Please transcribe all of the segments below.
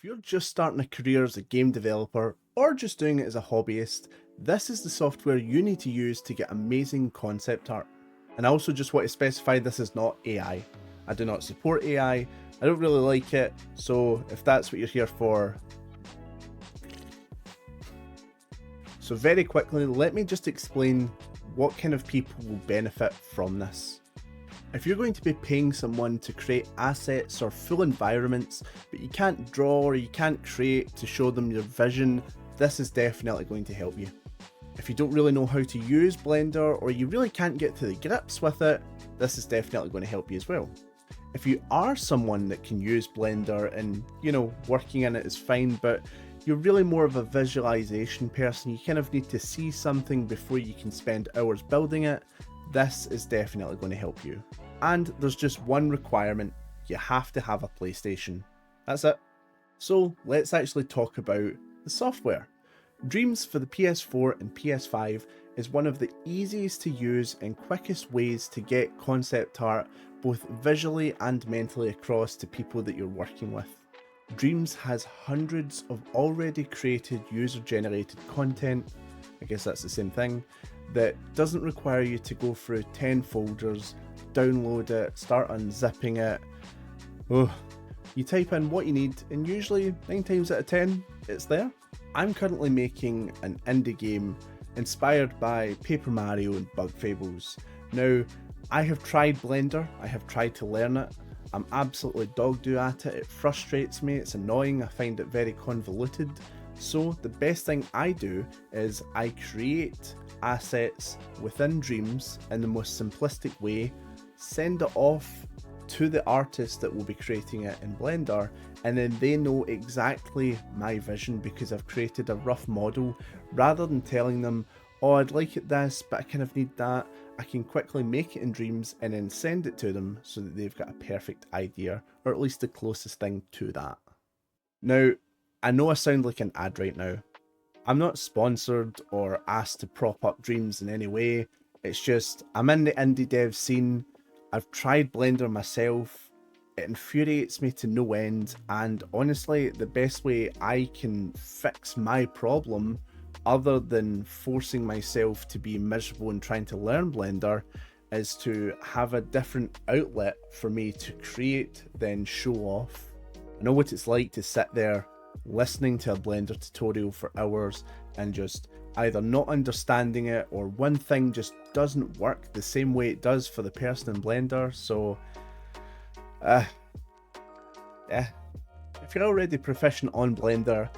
If you're just starting a career as a game developer or just doing it as a hobbyist, this is the software you need to use to get amazing concept art. And I also just want to specify this is not AI. I do not support AI, I don't really like it, so if that's what you're here for. So very quickly, let me just explain what kind of people will benefit from this. If you're going to be paying someone to create assets or full environments, but you can't draw or you can't create to show them your vision, this is definitely going to help you. If you don't really know how to use Blender or you really can't get to the grips with it, this is definitely going to help you as well. If you are someone that can use Blender and, working in it is fine, but you're really more of a visualization person, you kind of need to see something before you can spend hours building it, this is definitely going to help you. And there's just one requirement, you have to have a PlayStation. That's it. So let's actually talk about the software. Dreams for the PS4 and PS5 is one of the easiest to use and quickest ways to get concept art both visually and mentally across to people that you're working with. Dreams has hundreds of already created user-generated content, I guess that's the same thing, that doesn't require you to go through 10 folders, download it, start unzipping it. You type in what you need and usually 9 times out of 10 it's there. I'm currently making an indie game inspired by Paper Mario and Bug Fables. Now, I have tried Blender, I have tried to learn it. I'm absolutely dog-do at it, it frustrates me, it's annoying, I find it very convoluted. So the best thing I do is I create assets within Dreams in the most simplistic way, send it off to the artist that will be creating it in Blender, and then they know exactly my vision because I've created a rough model. Rather than telling them, oh, I'd like it this, but I kind of need that, I can quickly make it in Dreams and then send it to them so that they've got a perfect idea, or at least the closest thing to that. Now, I know I sound like an ad right now. I'm not sponsored or asked to prop up Dreams in any way. It's just, I'm in the indie dev scene. I've tried Blender myself. It infuriates me to no end. And honestly, the best way I can fix my problem, other than forcing myself to be miserable and trying to learn Blender, is to have a different outlet for me to create, then show off. I know what it's like to sit there listening to a Blender tutorial for hours and just either not understanding it or one thing just doesn't work the same way it does for the person in Blender. So yeah, if you're already proficient on Blender,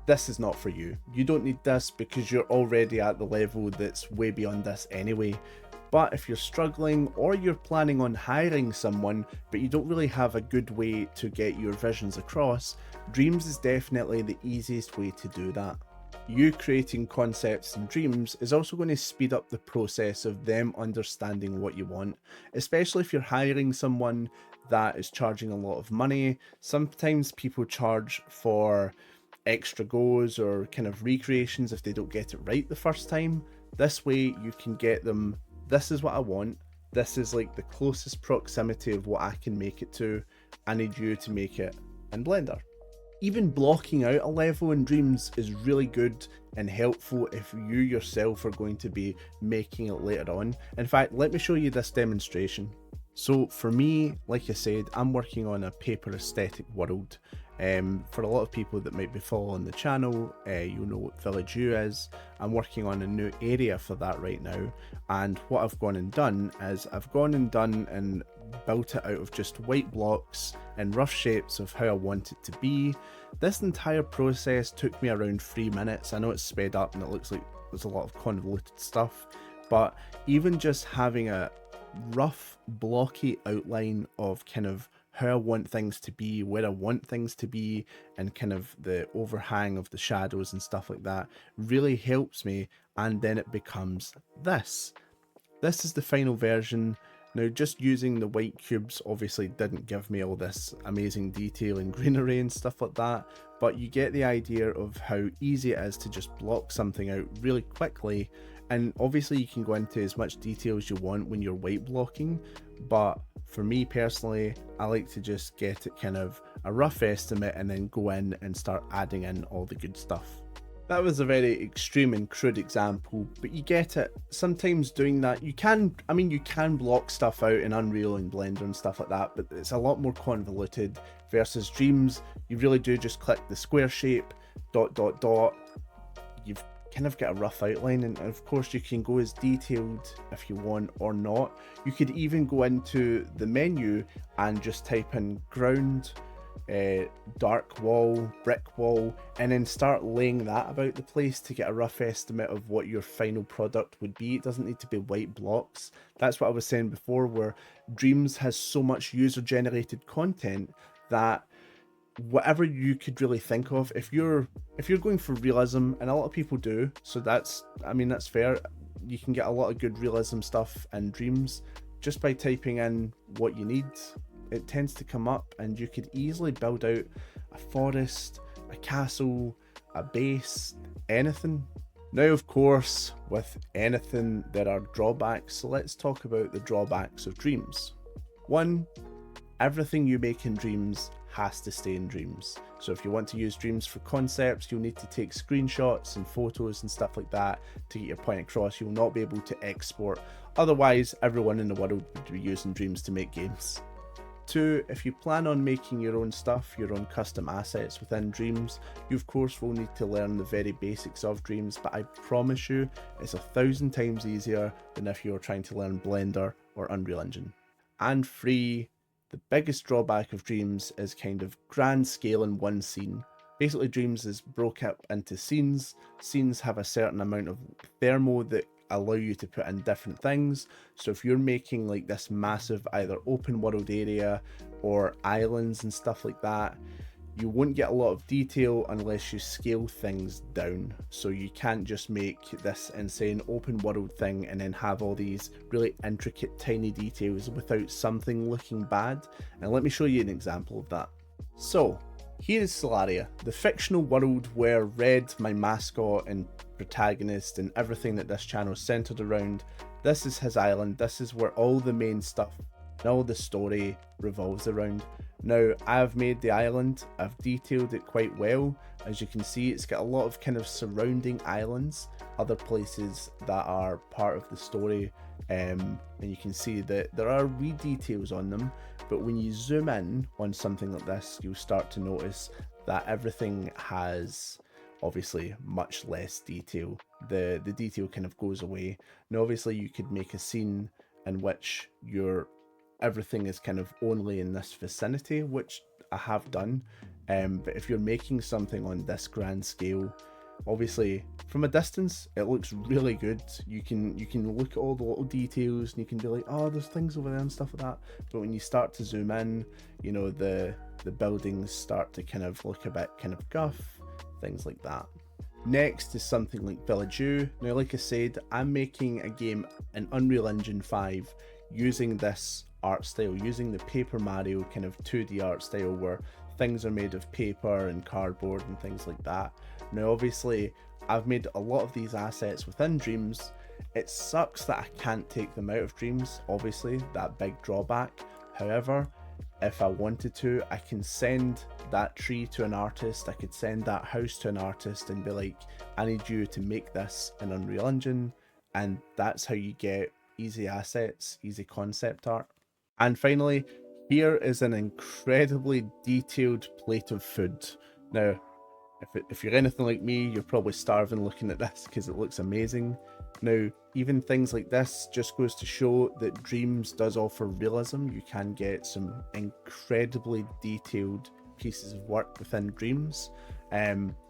this is not for you. You don't need this because you're already at the level that's way beyond this anyway. But if you're struggling or you're planning on hiring someone but you don't really have a good way to get your visions across, Dreams is definitely the easiest way to do that. You creating concepts in Dreams is also going to speed up the process of them understanding what you want, especially if you're hiring someone that is charging a lot of money. Sometimes people charge for extra goes or kind of recreations if they don't get it right the first time. This way you can get them, this is what I want, this is like the closest proximity of what I can make it to, I need you to make it in Blender. Even blocking out a level in Dreams is really good and helpful if you yourself are going to be making it later on. In fact, let me show you this demonstration. So for me, like I said, I'm working on a paper aesthetic world. For a lot of people that might be following the channel, you'll know what Village U is. I'm working on a new area for that right now, and what I've gone and done is I've gone and done and built it out of just white blocks and rough shapes of how I want it to be. This entire process took me around 3 minutes. I know it's sped up and it looks like there's a lot of convoluted stuff, but even just having a rough blocky outline of kind of how I want things to be, where I want things to be, and kind of the overhang of the shadows and stuff like that really helps me, and then it becomes this. This is the final version. Now, just using the white cubes obviously didn't give me all this amazing detail and greenery and stuff like that, but you get the idea of how easy it is to just block something out really quickly. And obviously you can go into as much detail as you want when you're white blocking, but for me personally, I like to just get it kind of a rough estimate and then go in and start adding in all the good stuff. That was a very extreme and crude example, but you get it. Sometimes doing that, you can block stuff out in Unreal and Blender and stuff like that, but it's a lot more convoluted versus Dreams. You really do just click the square shape, ... You've kind of got a rough outline, and of course you can go as detailed if you want or not. You could even go into the menu and just type in ground, dark wall, brick wall, and then start laying that about the place to get a rough estimate of what your final product would be. It doesn't need to be white blocks. That's what I was saying before, where Dreams has so much user generated content that whatever you could really think of, if you're going for realism, and a lot of people do, so that's fair. You can get a lot of good realism stuff in Dreams just by typing in what you need. It tends to come up, and you could easily build out a forest, a castle, a base, anything. Now, of course, with anything there are drawbacks, so let's talk about the drawbacks of Dreams. 1, everything you make in Dreams has to stay in Dreams. So if you want to use Dreams for concepts, you'll need to take screenshots and photos and stuff like that to get your point across. You'll not be able to export. Otherwise, everyone in the world would be using Dreams to make games. 2, if you plan on making your own stuff, your own custom assets within Dreams, you of course will need to learn the very basics of Dreams, but I promise you it's 1,000 times easier than if you were trying to learn Blender or Unreal Engine. And 3, the biggest drawback of Dreams is kind of grand scale in one scene. Basically, Dreams is broke up into scenes. Scenes have a certain amount of thermo that allow you to put in different things. So if you're making like this massive either open world area or islands and stuff like that, you won't get a lot of detail unless you scale things down. So you can't just make this insane open world thing and then have all these really intricate tiny details without something looking bad. And let me show you an example of that. So here is Solaria, the fictional world where Red, my mascot and protagonist, and everything that this channel is centered around, this is his island. This is where all the main stuff and all the story revolves around. Now, I've made the island, I've detailed it quite well. As you can see, it's got a lot of kind of surrounding islands, other places that are part of the story, and you can see that there are wee details on them, but when you zoom in on something like this, you'll start to notice that everything has obviously much less detail. The detail kind of goes away. Now, obviously you could make a scene in which everything is kind of only in this vicinity, which I have done, but if you're making something on this grand scale, obviously from a distance it looks really good. You can look at all the little details and you can be like, oh, there's things over there and stuff like that, but when you start to zoom in, you know, the buildings start to kind of look a bit kind of guff, things like that. Next is something like Village U. Now, like I said, I'm making a game in Unreal Engine 5 using this art style, using the Paper Mario kind of 2D art style where things are made of paper and cardboard and things like that. Now, obviously, I've made a lot of these assets within Dreams. It sucks that I can't take them out of Dreams, obviously, that big drawback. However, if I wanted to, I can send that tree to an artist, I could send that house to an artist and be like, I need you to make this in Unreal Engine, and that's how you get easy assets, easy concept art. And finally, here is an incredibly detailed plate of food. Now, if you're anything like me, you're probably starving looking at this because it looks amazing. Now, even things like this just goes to show that Dreams does offer realism. You can get some incredibly detailed pieces of work within Dreams.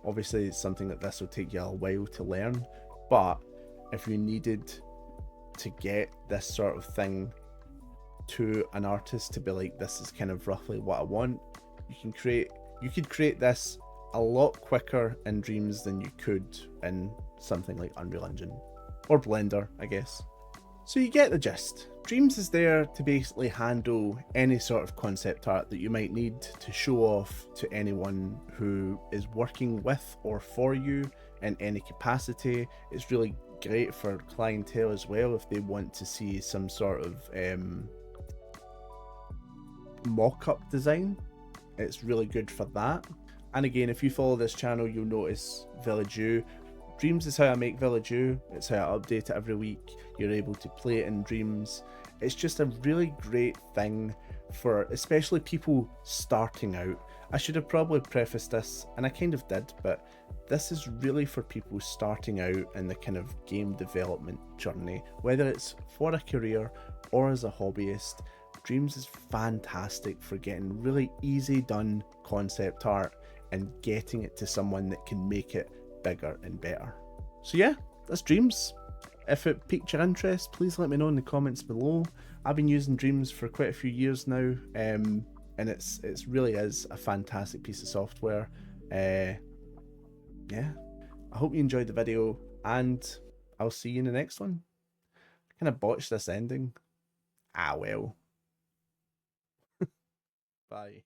Obviously, it's something that this will take you a while to learn, but if you needed to get this sort of thing to an artist to be like, this is kind of roughly what I want, you could create this a lot quicker in Dreams than you could in something like Unreal Engine or Blender, I guess. So you get the gist. Dreams is there to basically handle any sort of concept art that you might need to show off to anyone who is working with or for you in any capacity. It's really great for clientele as well if they want to see some sort of mock-up design. It's really good for that. And again, if you follow this channel, you'll notice Village U. Dreams is how I make Village U. It's how I update it every week. You're able to play it in Dreams. It's just a really great thing for especially people starting out. I should have probably prefaced this, and I kind of did, but this is really for people starting out in the kind of game development journey, whether it's for a career or as a hobbyist. Dreams is fantastic for getting really easy done concept art and getting it to someone that can make it bigger and better. So yeah, that's Dreams. If it piqued your interest, please let me know in the comments below. I've been using Dreams for quite a few years now, and it's really is a fantastic piece of software. Yeah, I hope you enjoyed the video, and I'll see you in the next one. I kind of botched this ending. Ah well. Bye.